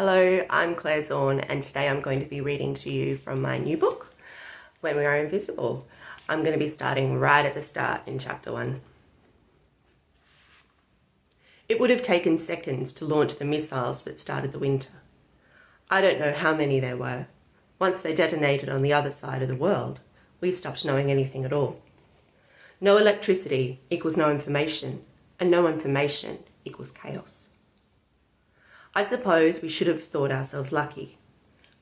Hello, I'm Claire Zorn, and today I'm going to be reading to you from my new book, When We Are Invisible. I'm going to be starting right at the start in chapter 1. It would have taken seconds to launch the missiles that started the winter. I don't know how many there were. Once they detonated on the other side of the world, we stopped knowing anything at all. No electricity equals no information, and no information equals chaos. I suppose we should have thought ourselves lucky.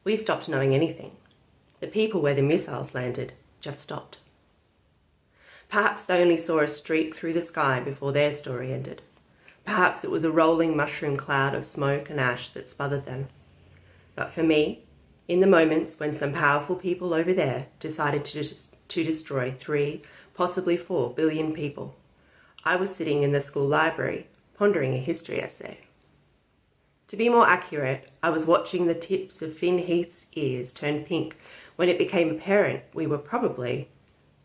We stopped knowing anything. The people where the missiles landed just stopped. Perhaps they only saw a streak through the sky before their story ended. Perhaps it was a rolling mushroom cloud of smoke and ash that smothered them. But for me, in the moments when some powerful people over there decided to destroy 3, possibly 4 billion people, I was sitting in the school library pondering a history essay. To be more accurate, I was watching the tips of Finn Heath's ears turn pink when it became apparent we were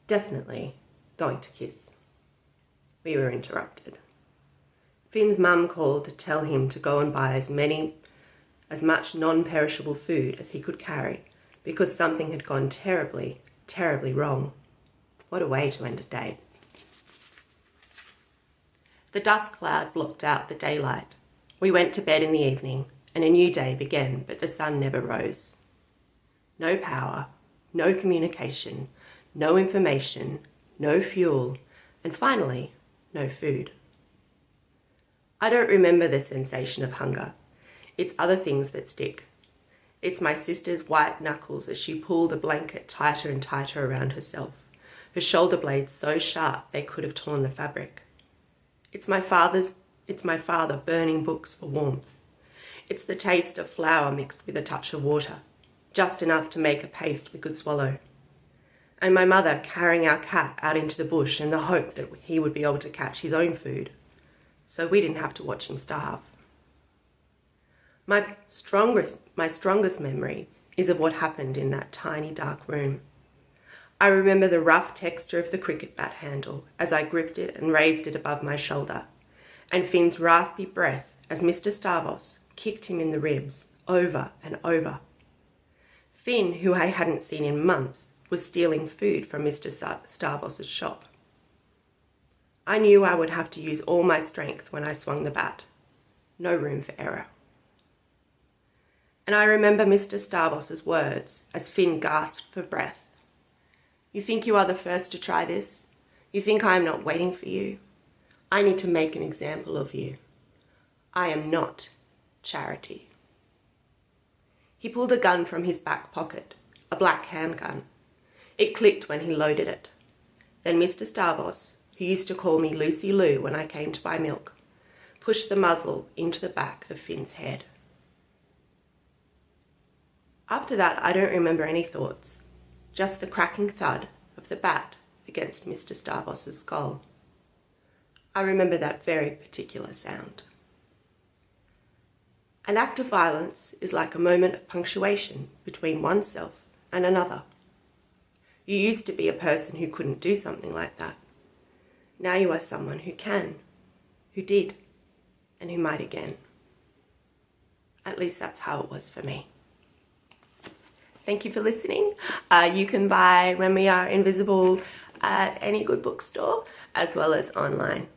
definitely going to kiss. We were interrupted. Finn's mum called to tell him to go and buy as much non-perishable food as he could carry because something had gone terribly, terribly wrong. What a way to end a day. The dust cloud blocked out the daylight. We went to bed in the evening, and a new day began, but the sun never rose. No power, no communication, no information, no fuel, and finally, no food. I don't remember the sensation of hunger. It's other things that stick. It's my sister's white knuckles as she pulled a blanket tighter and tighter around herself, her shoulder blades so sharp they could have torn the fabric. It's my father burning books for warmth. It's the taste of flour mixed with a touch of water, just enough to make a paste we could swallow. And my mother carrying our cat out into the bush in the hope that he would be able to catch his own food, so we didn't have to watch him starve. My strongest memory is of what happened in that tiny dark room. I remember the rough texture of the cricket bat handle as I gripped it and raised it above my shoulder, and Finn's raspy breath as Mr. Stavros kicked him in the ribs over and over. Finn, who I hadn't seen in months, was stealing food from Mr. Stavros' shop. I knew I would have to use all my strength when I swung the bat. No room for error. And I remember Mr. Stavros' words as Finn gasped for breath. "You think you are the first to try this? You think I am not waiting for you? I need to make an example of you. I am not charity." He pulled a gun from his back pocket, a black handgun. It clicked when he loaded it. Then Mr. Stavros, who used to call me Lucy Lou when I came to buy milk, pushed the muzzle into the back of Finn's head. After that, I don't remember any thoughts, just the cracking thud of the bat against Mr. Stavros' skull. I remember that very particular sound. An act of violence is like a moment of punctuation between oneself and another. You used to be a person who couldn't do something like that. Now you are someone who can, who did, and who might again. At least that's how it was for me. Thank you for listening. You can buy When We Are Invisible at any good bookstore as well as online.